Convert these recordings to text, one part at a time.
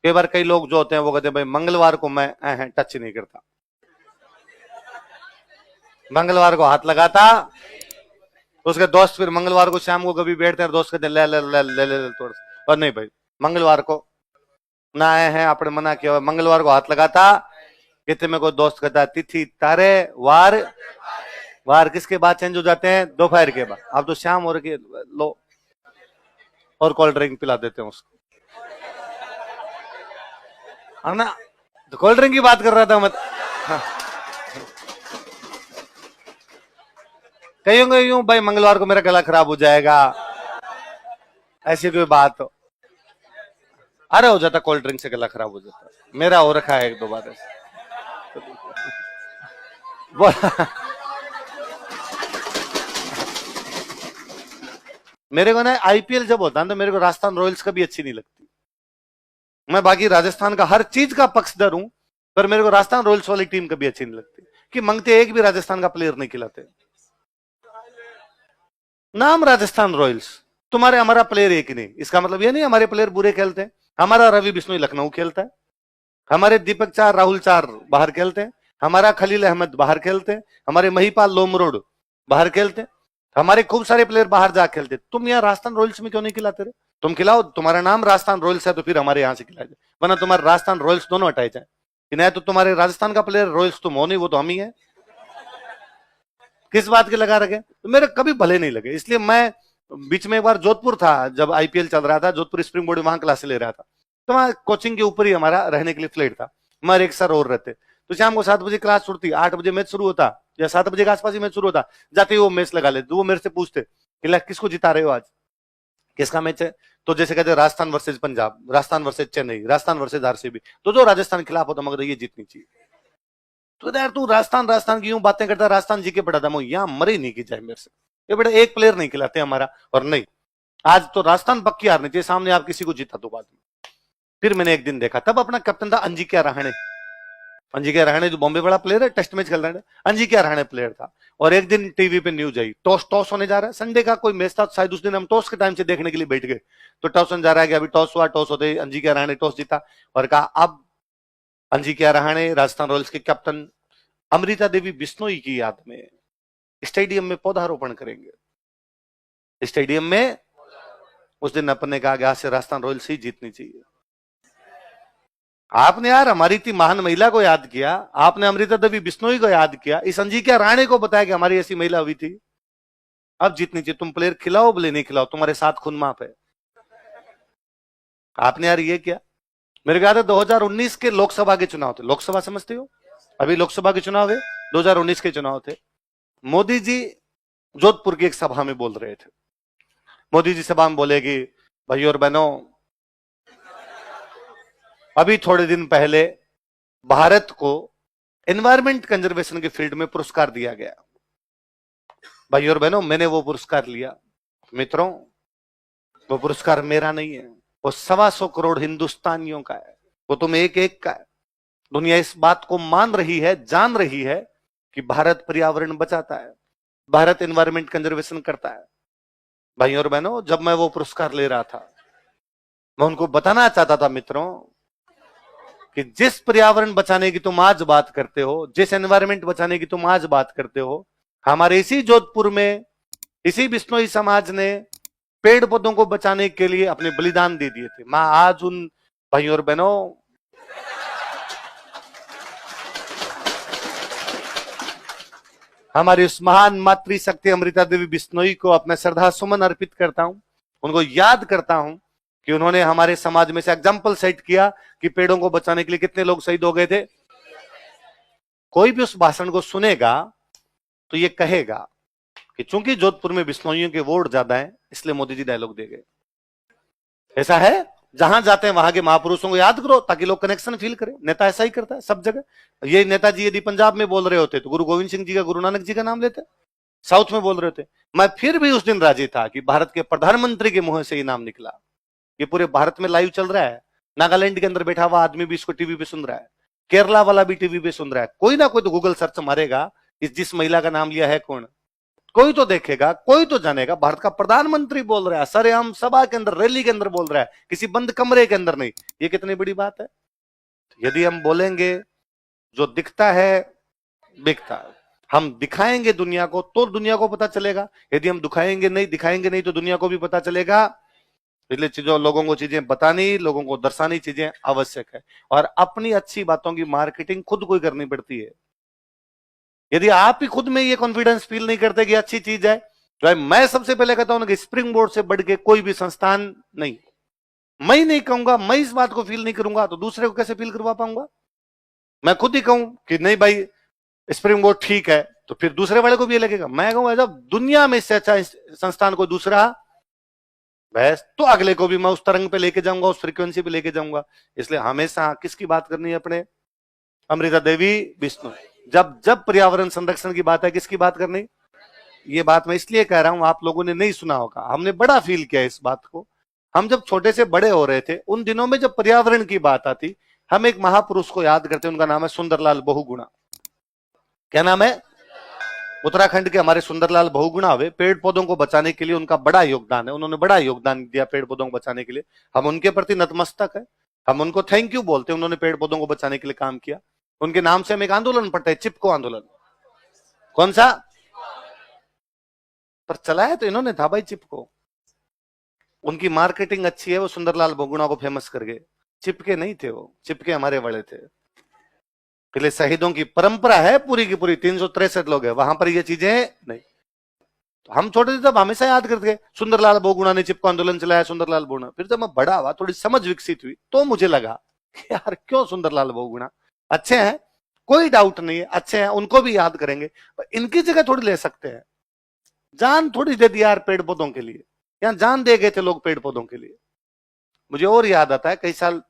कई बार कई लोग जो होते हैं वो कहते हैं भाई मंगलवार को मैं टच नहीं करता, मंगलवार को हाथ लगाता। उसके दोस्त फिर मंगलवार को शाम को कभी बैठते हैं, दोस्त कहते ले ले ले ले ले, ले थोड़ा। और नहीं भाई, मंगलवार को ना आए हैं, आपने मना किया, मंगलवार को हाथ लगाता। कहते में कोई दोस्त कहता तिथि तारे वार, वार किसके बाद चेंज हो जाते हैं? दोपहर के बाद। अब तो शाम हो रही है, लो और कोल्ड ड्रिंक पिला देते हैं उसको, है ना? तो कोल्ड ड्रिंक की बात कर रहा था मत। हाँ। कहीं यूं भाई मंगलवार को मेरा गला खराब हो जाएगा, ऐसी कोई बात हो। अरे हो जाता, कोल्ड ड्रिंक से गला खराब हो जाता, मेरा हो रखा है एक दो बार ऐसे। मेरे को ना आईपीएल जब होता है तो मेरे को राजस्थान रॉयल्स कभी अच्छी नहीं लगती। मैं बाकी राजस्थान का हर चीज का पक्षधर हूं, पर मेरे को राजस्थान रॉयल्स वाली टीम कभी अच्छी नहीं लगती। कि मंगते एक भी राजस्थान का प्लेयर नहीं खिलाते, नाम राजस्थान रॉयल्स, तुम्हारे हमारा प्लेयर एक ही नहीं। इसका मतलब ये नहीं हमारे प्लेयर बुरे खेलते हैं। हमारा रवि बिश्नोई लखनऊ खेलता है, हमारे दीपक चार राहुल चार बाहर खेलते हैं, हमारा खलील अहमद बाहर खेलते हैं, हमारे महिपाल लोमरोड बाहर खेलते हैं, हमारे खूब सारे प्लेयर बाहर जा खेलते। तुम यहाँ राजस्थान रॉयल्स में क्यों नहीं खिलाते रहे? तुम खिलाओ, तुम्हारा नाम राजस्थान रॉयल्स है तो फिर हमारे यहाँ से खिलाया जाए, वरना तुम्हारे राजस्थान रॉयल्स दोनों हटाए जाए। कि नहीं तो तुम्हारे राजस्थान का प्लेयर रॉयल्स तुम हो नहीं, वो तो हम ही है। किस बात के लगा रखे? तो मेरे कभी भले नहीं लगे। इसलिए मैं बीच में एक बार जोधपुर था, जब आईपीएल चल रहा था, जोधपुर स्प्रिंग बोर्ड वहां क्लास ले रहा था, तो वहां कोचिंग के ऊपर ही हमारा रहने के लिए फ्लैट था। हमारे एक सर और रहते, तो शाम को 7 बजे क्लास छुटती, 8 बजे मैच शुरू होता, या 7 बजे के आसपास ही मैच शुरू होता। जाते ही वो मैच लगा लेते, वो मेरे से पूछते कि किसको जिता रहे हो आज, किसका मैच है? तो जैसे कहते Rajasthan versus Punjab, Rajasthan versus Chennai, Rajasthan versus RCB, तो जो राजस्थान के खिलाफ होता मगर ये जीतनी चाहिए। तो यार तू राजस्थान राजस्थान की यूं बातें करता, राजस्थान जी के पड़ा था, यहां मरे नहीं की जाए मेरे से। ये बेटा एक प्लेयर नहीं खिलाते हमारा, और नहीं आज तो राजस्थान पक्की हारनी चाहिए, सामने आप किसी को जीता तो बाद में। फिर मैंने एक दिन देखा, तब अपना कैप्टन था अंजिक्या रहाणे, अंजिक्या रहाणे जो बॉम्बे बड़ा प्लेयर है, टेस्ट मैच खेल रहा है, अंजिक्या रहाणे प्लेयर था। और एक दिन टीवी पे न्यूज आई, टॉस टॉस होने जा रहा है, संडे का कोई मैच था शायद, उस दिन हम टॉस के टाइम से देखने के लिए बैठ गए। तो टॉस होने जा रहा है कि अभी टॉस हुआ, टॉस होते ही अंजिक्या रहाणे टॉस जीता और कहा अब अंजिक्या रहाणे राजस्थान रॉयल्स के कैप्टन अमृता देवी बिश्नोई की याद में स्टेडियम में पौधारोपण करेंगे। स्टेडियम में उस दिन अपने कहा कि आज से राजस्थान रॉयल्स ही जीतनी चाहिए। आपने यार हमारी इतनी महान महिला को याद किया, आपने अमृता देवी बिश्नोई को याद किया, इस अंजिक्या रहाणे को बताया कि हमारी ऐसी महिला हुई थी, अब जीतनी चाहिए। तुम प्लेयर खिलाओ भले नहीं खिलाओ, तुम्हारे साथ खून माफ है। आपने यार ये क्या, मेरे ख्याल है 2019 के लोकसभा के चुनाव थे, लोकसभा समझते हो, अभी लोकसभा के चुनाव है, 2019 के चुनाव थे। मोदी जी जोधपुर की एक सभा में बोल रहे थे। मोदी जी सभा में बोले कि भाइयों और बहनों, अभी थोड़े दिन पहले भारत को एनवायरमेंट कंजर्वेशन के फील्ड में पुरस्कार दिया गया। भाइयों और बहनों, मैंने वो पुरस्कार लिया। मित्रों, वो पुरस्कार मेरा नहीं है, वो 125 करोड़ हिंदुस्तानियों का है, वो तुम एक एक का है। दुनिया इस बात को मान रही है, जान रही है कि भारत पर्यावरण बचाता है, भारत एनवायरमेंट कंजर्वेशन करता है। भाइयों और बहनों, जब मैं वो पुरस्कार ले रहा था, मैं उनको बताना चाहता था मित्रों कि जिस पर्यावरण बचाने की तुम आज बात करते हो, जिस एनवायरमेंट बचाने की तुम आज बात करते हो, हमारे इसी जोधपुर में इसी बिश्नोई समाज ने पेड़ पौधों को बचाने के लिए अपने बलिदान दे दिए थे। मैं आज उन भाइयों और बहनों, हमारी उस महान मातृशक्ति अमृता देवी बिश्नोई को अपना श्रद्धा सुमन अर्पित करता हूं, उनको याद करता हूं कि उन्होंने हमारे समाज में से एग्जाम्पल सेट किया कि पेड़ों को बचाने के लिए कितने लोग शहीद हो गए थे। कोई भी उस भाषण को सुनेगा तो ये कहेगा कि चूंकि जोधपुर में बिश्नोइयों के वोट ज्यादा हैं, इसलिए मोदी जी डायलॉग दे गए। ऐसा है, जहां जाते हैं वहां के महापुरुषों को याद करो ताकि लोग कनेक्शन फील करें। नेता ऐसा ही करता है सब जगह। ये नेताजी यदि पंजाब में बोल रहे होते तो गुरु गोविंद सिंह जी का, गुरु नानक जी का नाम लेते, साउथ में बोल रहे होते। मैं फिर भी उस दिन राजी था कि भारत के प्रधानमंत्री के मुंह से ये नाम निकला। ये पूरे भारत में लाइव चल रहा है, नागालैंड के अंदर बैठा हुआ आदमी भी इसको टीवी पे सुन रहा है, केरला वाला भी टीवी पे सुन रहा है। कोई ना कोई तो गूगल सर्च मारेगा कि जिस महिला का नाम लिया है कौन, कोई तो देखेगा, कोई तो जानेगा। भारत का प्रधानमंत्री बोल रहा है, सरेआम सभा के अंदर, रैली के अंदर बोल रहा है, किसी बंद कमरे के अंदर नहीं। ये कितनी बड़ी बात है। यदि हम बोलेंगे जो दिखता है बिकता है, हम दिखाएंगे दुनिया को तो दुनिया को पता चलेगा। यदि हम दिखाएंगे नहीं तो दुनिया को भी पता चलेगा। इसलिए चीजों, लोगों को चीजें बतानी, लोगों को दर्शानी चीजें आवश्यक है। और अपनी अच्छी बातों की मार्केटिंग खुद को ही करनी पड़ती है। यदि आप ही खुद में ये कॉन्फिडेंस फील नहीं करते कि अच्छी चीज है, तो मैं सबसे पहले कहता हूं कि स्प्रिंग बोर्ड से बढ़ के कोई भी संस्थान नहीं। मैं ही नहीं कहूंगा, मैं इस बात को फील नहीं करूंगा तो दूसरे को कैसे फील करवा पाऊंगा। मैं खुद ही कहूं कि नहीं भाई स्प्रिंग बोर्ड ठीक है, तो फिर दूसरे वाले को भी ये लगेगा। मैं कहूंगा जब दुनिया में इससे अच्छा संस्थान कोई दूसरा बस, तो अगले को भी मैं उस तरंग पे लेके जाऊंगा, उस फ्रीक्वेंसी पे लेके जाऊंगा। इसलिए हमेशा किसकी बात करनी है अपने? अमृता देवी बिश्नोई। जब जब पर्यावरण संरक्षण की बात है, किसकी बात करनी? ये बात मैं इसलिए कह रहा हूं, आप लोगों ने नहीं सुना होगा, हमने बड़ा फील किया इस बात को। हम जब छोटे से बड़े हो रहे थे, उन दिनों में जब पर्यावरण की बात आती, हम एक महापुरुष को याद करते, उनका नाम है सुंदरलाल बहुगुणा। क्या नाम है? उत्तराखंड के हमारे सुंदरलाल बहुगुणा हुए। पेड़ पौधों को बचाने के लिए उनका बड़ा योगदान है, उन्होंने बड़ा योगदान दिया पेड़ पौधों को बचाने के लिए। हम उनके प्रति नतमस्तक है, हम उनको थैंक यू बोलते हैं, उन्होंने पेड़ पौधों को बचाने के लिए काम किया। उनके नाम से हम एक आंदोलन पढ़ते हैं, चिपको आंदोलन। कौन सा? पर चलाया तो इन्होंने था भाई, चिपको। उनकी मार्केटिंग अच्छी है, वो सुंदरलाल बहुगुणा को फेमस कर गए। चिपके नहीं थे वो, चिपके हमारे बड़े थे। इसलिए शहीदों की परंपरा है पूरी की पूरी, 363 लोग हैं वहां पर, ये चीजें नहीं। तो हम छोटे थे तब हमेशा याद करते, सुंदरलाल बहुगुणा ने चिपको आंदोलन चलाया, सुंदरलाल बहुगुणा। फिर जब मैं बड़ा हुआ, थोड़ी समझ विकसित हुई, तो मुझे लगा यार क्यों सुंदरलाल बहुगुणा अच्छे हैं, कोई डाउट नहीं है अच्छे हैं, उनको भी याद करेंगे, पर इनकी जगह थोड़ी ले सकते हैं। जान थोड़ी दे दी यार पेड़ पौधों के लिए, यहां जान दे गए थे लोग पेड़ पौधों के लिए। मुझे और याद आता है, कई साल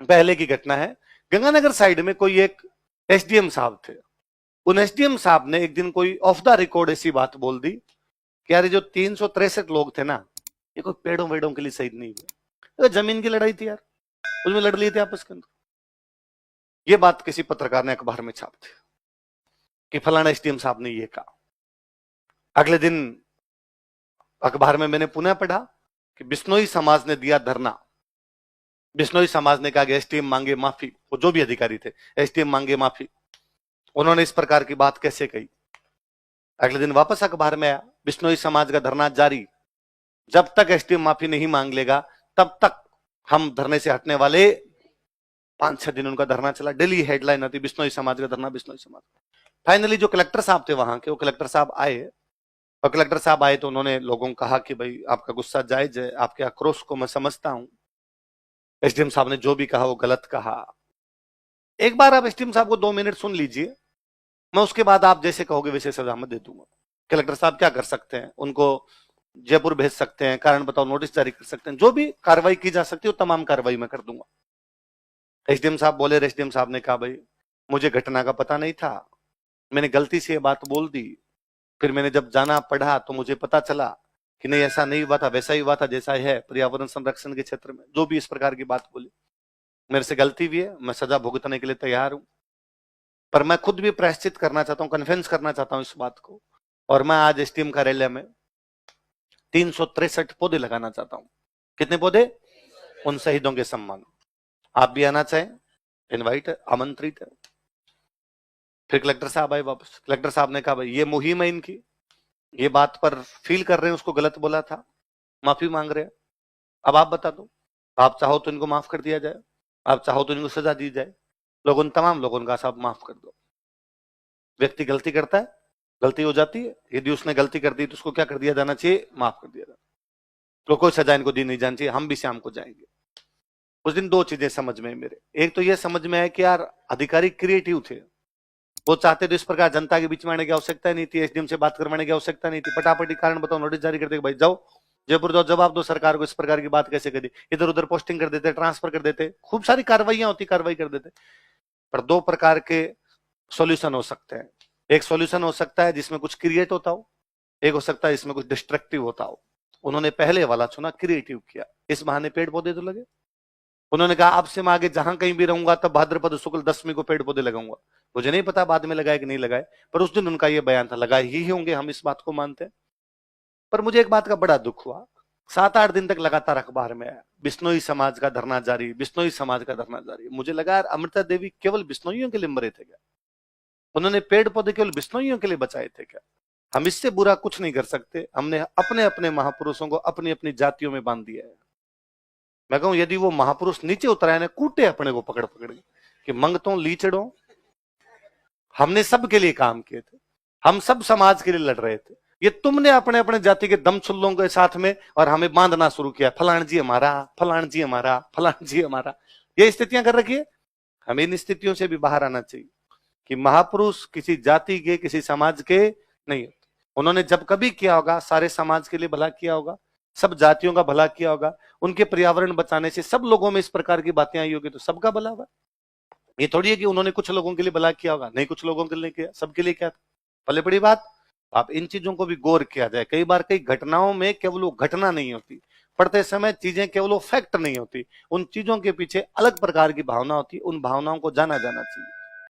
पहले की घटना है, गंगानगर साइड में कोई एक एसडीएम साहब थे। उन एसडीएम साहब ने एक दिन कोई ऑफ द रिकॉर्ड ऐसी बात बोल दी कि यार जो 363 लोग थे ना, ये कोई पेड़ों वेड़ों के लिए शहीद नहीं हुए, जमीन की लड़ाई थी यार, उसमें लड़ लिए थे आपस के अंदर। ये बात किसी पत्रकार ने अखबार में छाप दी कि फलाना एसडीएम साहब ने ये कहा। अगले दिन अखबार में मैंने पुनः पढ़ा कि बिश्नोई समाज ने दिया धरना। बिश्नोई समाज ने कहा कि एसडीएम मांगे माफी, वो जो भी अधिकारी थे, एसडीएम मांगे माफी। उन्होंने इस प्रकार की बात कैसे कही? अगले दिन वापस अखबार में आया, बिश्नोई समाज का धरना जारी, जब तक एसडीएम माफी नहीं मांग लेगा तब तक हम धरने से हटने वाले। 5-6 दिन उनका धरना चला, डेली हेडलाइन आती बिश्नोई समाज का धरना, बिश्नोई समाज। फाइनली जो कलेक्टर साहब थे वहां के, वो कलेक्टर साहब आए, और कलेक्टर साहब आए तो उन्होंने लोगों को कहा कि भाई आपका गुस्सा जायज है, आपके आक्रोश को मैं समझता हूं, एसडीएम साहब ने जो भी कहा वो गलत कहा। एक बार आप एसडीएम साहब को 2 मिनट सुन लीजिए, मैं उसके बाद आप जैसे कहोगे वैसे सजा मैं दे दूंगा। कलेक्टर साहब क्या कर सकते हैं? उनको जयपुर भेज सकते हैं, कारण बताओ नोटिस जारी कर सकते हैं, जो भी कार्रवाई की जा सकती है वो तमाम कार्रवाई मैं कर दूंगा। एसडीएम साहब बोले, एसडीएम साहब ने कहा भाई मुझे घटना का पता नहीं था, मैंने गलती से ये बात बोल दी, फिर मैंने जब जाना पढ़ा तो मुझे पता चला कि नहीं ऐसा नहीं हुआ था, वैसा ही हुआ था जैसा है पर्यावरण संरक्षण के क्षेत्र में। जो भी इस प्रकार की बात बोली, मेरे से गलती भी है, मैं सजा भुगतने के लिए तैयार हूं, पर मैं खुद भी प्रायश्चित करना चाहता हूं, कन्फेंस करना चाहता हूं इस बात को। और मैं आज एसडीएम कार्यालय में 363 पौधे लगाना चाहता हूं। कितने पौधे? उन शहीदों के सम्मान। आप भी आना चाहें, इनवाइट है, आमंत्रित है। फिर कलेक्टर साहब आए वापस, कलेक्टर साहब ने कहा भाई ये मुहिम है इनकी, ये बात पर फील कर रहे हैं, उसको गलत बोला था, माफी मांग रहे हैं, अब आप बता दो, आप चाहो तो इनको माफ कर दिया जाए, आप चाहो तो इनको सजा दी जाए। लोगों, तमाम लोगों का साहब माफ कर दो। व्यक्ति गलती करता है, गलती हो जाती है, यदि उसने गलती कर दी तो उसको क्या कर दिया जाना चाहिए? माफ कर दिया जाना। तो कोई सजा इनको दी नहीं जानी चाहिए, हम भी शाम को जाएंगे। उस दिन 2 चीजें समझ में मेरे, एक तो ये समझ में आया कि यार अधिकारी क्रिएटिव थे, वो चाहते तो इस प्रकार जनता के बीच में आने की आवश्यकता नहीं थी, एसडीएम से बात करवाने की आवश्यकता नहीं थी, फटाफटी कारण बताओ नोटिस जारी कर दे, भाई जाओ जयपुर जाओ, जवाब दो सरकार को, इस प्रकार की बात कैसे करी, इधर उधर पोस्टिंग कर देते, ट्रांसफर कर देते, खूब सारी कार्रवाइयां होती, कार्रवाई कर देते। पर 2 प्रकार के सॉल्यूशन हो सकते हैं। एक सॉल्यूशन हो सकता है जिसमें कुछ क्रिएट होता हो, एक हो सकता है इसमें कुछ डिस्ट्रक्टिव होता हो। उन्होंने पहले वाला चुना, क्रिएटिव किया, इस बहाने पेड़ पौधे तो लगे। उन्होंने कहा आपसे मैं आगे जहां कहीं भी रहूंगा तब भाद्रपद शुक्ल दशमी को पेड़ पौधे लगाऊंगा। मुझे नहीं पता बाद में लगाए कि नहीं लगाए, पर उस दिन उनका यह बयान था, लगाए ही होंगे, हम इस बात को मानते हैं। पर मुझे एक बात का बड़ा दुख हुआ, 7-8 दिन तक लगातार अखबार में आया बिश्नोई समाज का धरना जारी, बिश्नोई समाज का धरना जारी। मुझे लगा यार अमृता देवी केवल बिश्नोइयों के लिए मरे थे क्या? उन्होंने पेड़ पौधे केवल बिश्नोइयों के लिए बचाए थे क्या? हम इससे बुरा कुछ नहीं कर सकते। हमने अपने अपने महापुरुषों को अपनी अपनी जातियों में बांध दिया है। मैं कहूं यदि वो महापुरुष नीचे उतराए ना, कूटे अपने को पकड़ पकड़ के कि मंगतों लीचड़ों, हमने सबके लिए काम किए थे, हम सब समाज के लिए लड़ रहे थे, ये तुमने अपने अपने जाति के दम छुल्लों के साथ में और हमें बांधना शुरू किया, फलान जी हमारा, फलान जी हमारा, फलान जी हमारा, ये स्थितियां कर रखी है। हमें इन स्थितियों से भी बाहर आना चाहिए कि महापुरुष किसी जाति के, किसी समाज के नहीं होते। उन्होंने जब कभी किया होगा सारे समाज के लिए भला किया होगा, सब जातियों का भला किया होगा। उनके पर्यावरण बचाने से सब लोगों में इस प्रकार की बातें आई होगी तो सबका भला होगा। ये थोड़ी है कि उन्होंने कुछ लोगों के लिए भला किया होगा, नहीं कुछ लोगों के लिए किया, सबके लिए क्या था। पहले बड़ी बात, आप इन चीजों को भी गौर किया जाए। कई बार कई घटनाओं में केवल वो घटना नहीं होती, पढ़ते समय चीजें केवल वो फैक्ट नहीं होती, उन चीजों के पीछे अलग प्रकार की भावना होती है, उन भावनाओं को जाना जाना चाहिए।